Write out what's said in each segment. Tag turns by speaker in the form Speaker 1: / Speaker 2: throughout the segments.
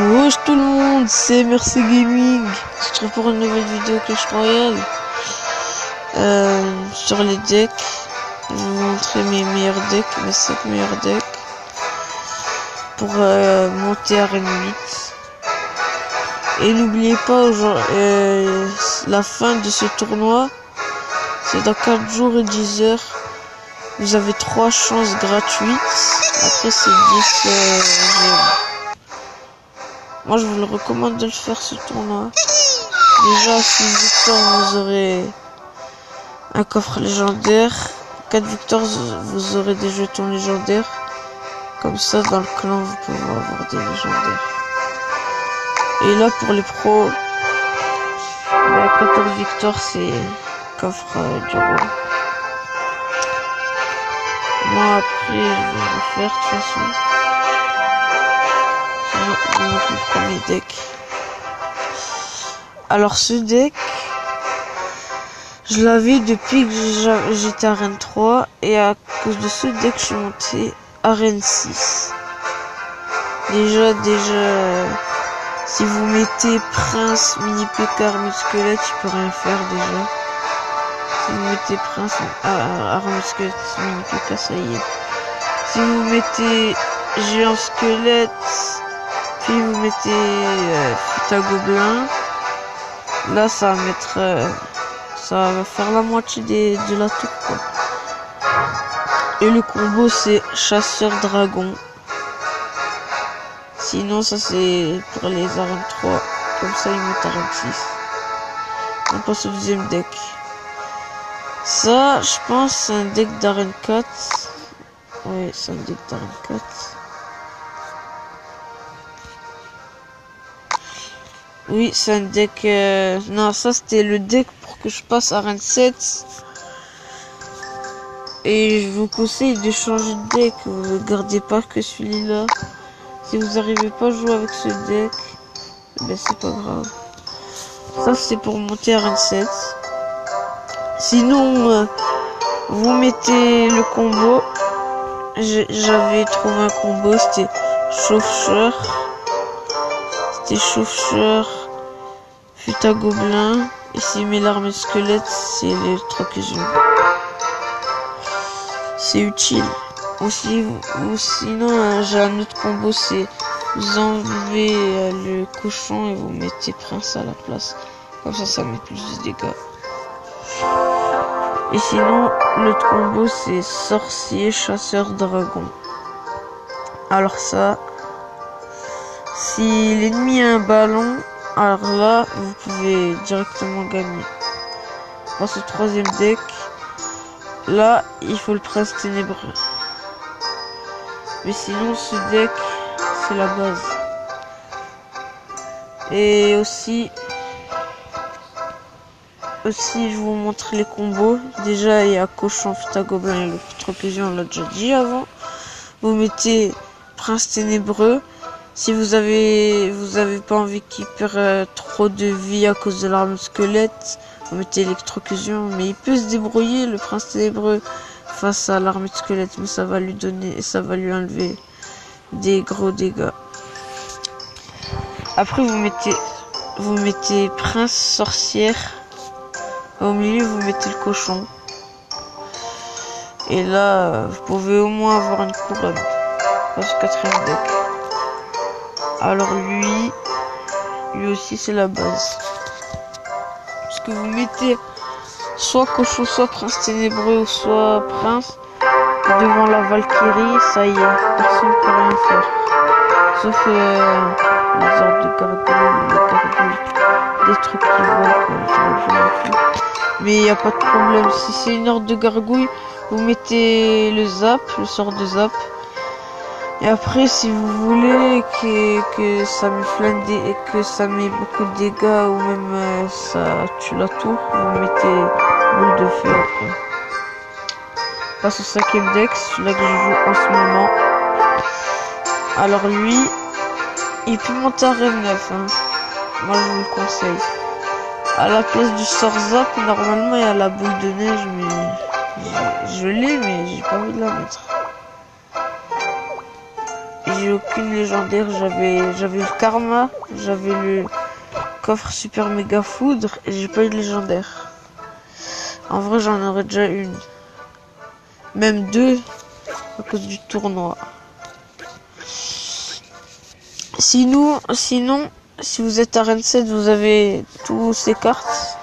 Speaker 1: Wesh tout le monde, c'est Merci Gaming. On se retrouve pour une nouvelle vidéo Clash Royale. Sur les decks, je vais vous montrer mes meilleurs decks, mes 5 meilleurs decks pour monter à Arène 8. Et n'oubliez pas, la fin de ce tournoi, c'est dans 4 jours et 10 heures. Vous avez 3 chances gratuites. Après c'est 10 gemmes. Moi je vous le recommande de le faire ce tournoi. Déjà 6 victoires vous aurez un coffre légendaire. 4 victoires vous aurez des jetons légendaires. Comme ça dans le clan vous pouvez avoir des légendaires. Et là pour les pros, 14 victoires c'est coffre du roi. Moi après je vais le refaire de toute façon. Je vous montre le premier deck. Alors ce deck, je l'avais depuis que j'étais à Arène 3 et à cause de ce deck je suis monté à Arène 6. Déjà, si vous mettez Prince, Mini PK, Armure Squelette, je peux rien faire déjà. Si vous mettez Prince, Armure Squelette, Mini PK, ça y est. Si vous mettez Géant Squelette, puis vous mettez Futa Gobelin, là ça va mettre, ça va faire la moitié de la tour quoi. Et le combo c'est Chasseur Dragon. Sinon ça c'est pour les arènes 3, comme ça ils mettent arène 6. On passe au deuxième deck. Ça je pense c'est un deck d'arène 4. Ouais c'est un deck d'arène 4. Oui, c'est un deck... Non, ça c'était le deck pour que je passe à Arène 7. Et je vous conseille de changer de deck. Vous ne gardez pas que celui-là. Si vous n'arrivez pas à jouer avec ce deck, ben c'est pas grave. Ça c'est pour monter à Arène 7. Sinon, vous mettez le combo. J'avais trouvé un combo, c'était Chauffeur. C'était Chauffeur, Futa Gobelin, et s'il met l'armée squelette, c'est l'électrocution. C'est utile. Ou sinon, j'ai un autre combo, c'est vous enlevez le cochon et vous mettez Prince à la place. Comme ça met plus de dégâts. Et sinon, l'autre combo, c'est Sorcier, Chasseur, Dragon. Alors ça... Si l'ennemi a un ballon, alors là, vous pouvez directement gagner. Dans ce troisième deck, là, il faut le Prince Ténébreux. Mais sinon, ce deck, c'est la base. Et aussi, je vous montre les combos. Déjà, il y a Cochon, Futa Gobelin et l'électrocution, on l'a déjà dit avant. Vous mettez Prince Ténébreux. Si vous avez pas envie qu'il perd trop de vie à cause de l'arme squelette, vous mettez électrocution, mais il peut se débrouiller le Prince Ténébreux face à l'arme squelette, mais ça va lui enlever des gros dégâts. Après vous mettez Prince Sorcière, au milieu vous mettez le cochon, et là vous pouvez au moins avoir une couronne dans ce quatrième deck. Alors lui aussi c'est la base. Parce que vous mettez soit cochon, soit Prince Ténébreux, ou soit Prince devant la Valkyrie, ça y est, personne ne peut rien faire. Sauf les ordres de gargouilles, les gargouilles, des trucs qui volent. Mais il n'y a pas de problème. Si c'est une ordre de gargouille, vous mettez le zap, le sort de zap. Et après, si vous voulez que ça me flingue et que ça met beaucoup de dégâts ou même ça tue la tour, vous mettez boule de feu après. On passe au cinquième deck, celui-là que je joue en ce moment. Alors lui, il peut monter à Arène 9. Hein. Moi je vous le conseille. À la place du sort zap, normalement il y a la boule de neige, mais je l'ai, mais j'ai pas envie de la mettre. j'ai aucune légendaire. J'avais le karma, j'avais le coffre super méga foudre et j'ai pas eu de légendaire. En vrai, j'en aurais déjà une. Même deux à cause du tournoi. Sinon, si vous êtes à Rennes 7, vous avez tous ces cartes.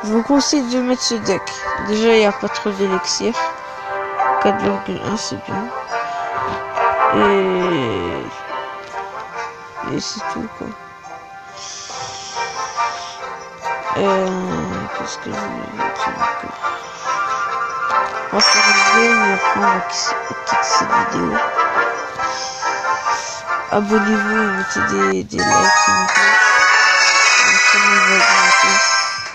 Speaker 1: Je vous conseille de mettre ce deck. Déjà, il n'y a pas trop d'élixir. 4,1, c'est bien. Et c'est tout, quoi. Qu'est-ce que je voulais dire encore? On va faire une game et après on va quitter cette vidéo. Abonnez-vous et mettez des likes s'il vous plaît.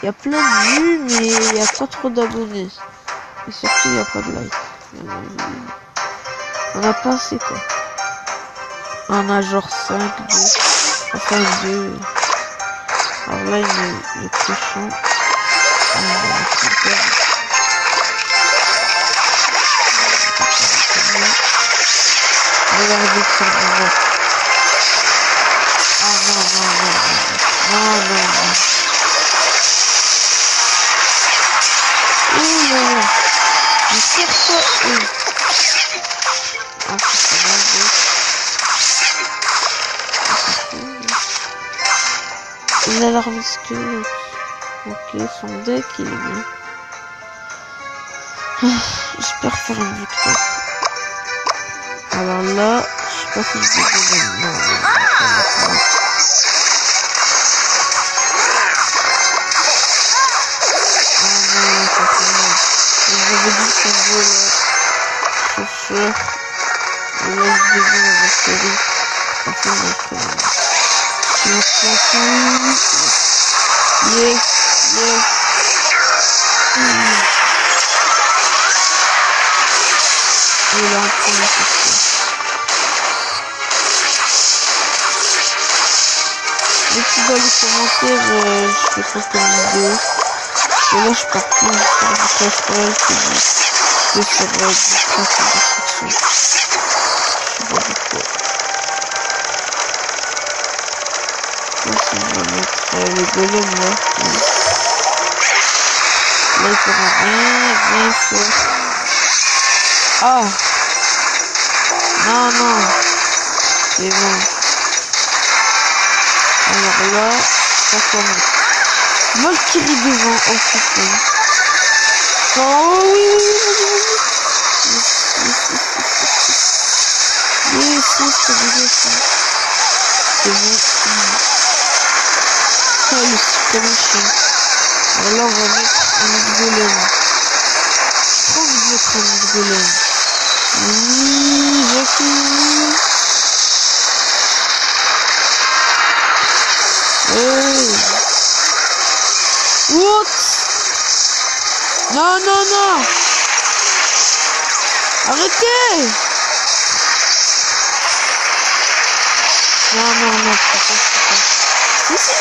Speaker 1: Il y a plein de vues mais il n'y a pas trop d'abonnés. Et surtout il n'y a pas de likes. On a pas assez quoi. On a genre 5, 2, enfin 2. Alors là il est cochon. Regardez ça, ah non. Ouh là là. Mais tire-toi. Ah, c'est pas mal. Il a l'arme squelette. Ok, son deck il est bien. J'espère faire une victoire. Alors là, je sais pas si je vais gagner. Non. Ça fait mal. J'avais dit qu'on volait. Chauffeur. Et là, je devais la série. Ça fait mal quand même. Je me Yes. Et là, on prend la question. Mettez dans les commentaires, je fais quoi comme vidéo. Et là, je pars plus sur du Clash Royale que sur du crash de destruction. Je sais pas pourquoi. Là, si je vais mettre les golems là. Là, il fera rien faire. Ah! Non. C'est bon. Alors là, ça commence. Valkyrie devant, oh putain. Oh oui. Yes, c'est bien ça. C'est bon. Oh, le super méchant. Alors là, on va mettre un autre golem. J'ai trop envie de mettre un autre golem. Oui, Jackie. Hey. What? Non. Arrêtez. Non, c'est pas. Si.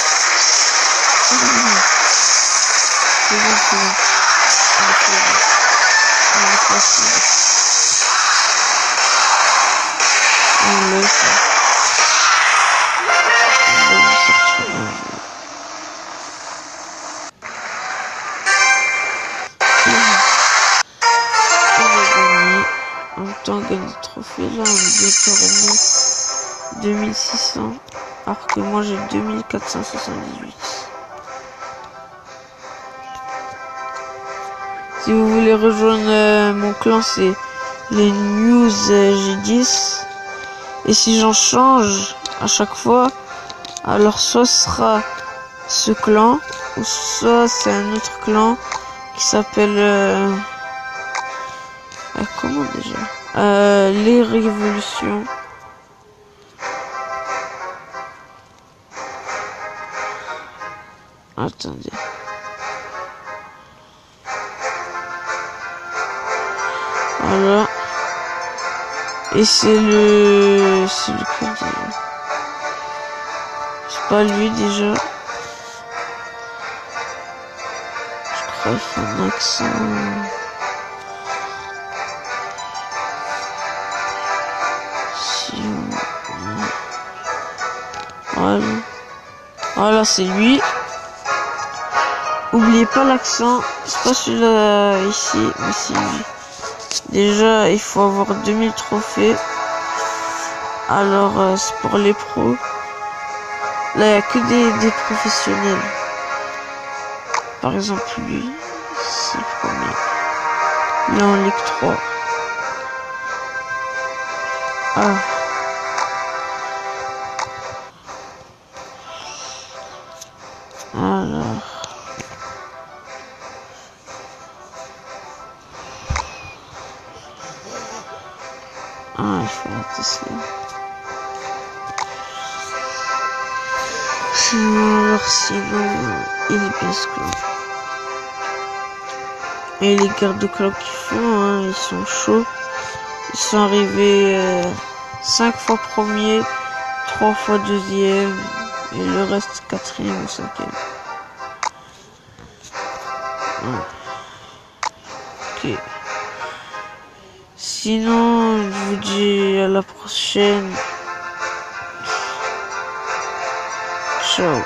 Speaker 1: C'est bon. On laisse. On va lui sortir un jeu. On va gagner. En même temps, on gagne des trophées. Là, on est bientôt remis 2600. Alors que moi, j'ai 2478. Si vous voulez rejoindre mon clan, c'est les News G10. Et si j'en change à chaque fois, alors soit ce sera ce clan, ou soit c'est un autre clan qui s'appelle... comment déjà les Révolutions. Attendez. Voilà. Et c'est le... C'est lequel déjà? C'est pas lui déjà. Je crois qu'il fait un accent. Si on... Voilà. Voilà, c'est lui. Oubliez pas l'accent. C'est pas celui-là ici, mais c'est lui. Déjà, il faut avoir 2000 trophées. Alors, c'est pour les pros. Là, il n'y a que des professionnels. Par exemple, lui, c'est le premier. Là, en Ligue 3. Ah. Alors. Ah, il faut rater cela. Alors, sinon, il est bien ce que... Et les gardes de club qu'ils font, hein, ils sont chauds. Ils sont arrivés 5 fois premier, 3 fois deuxième, et le reste 4e ou 5e. Ok. Sinon, je vous dis à la prochaine. Ciao.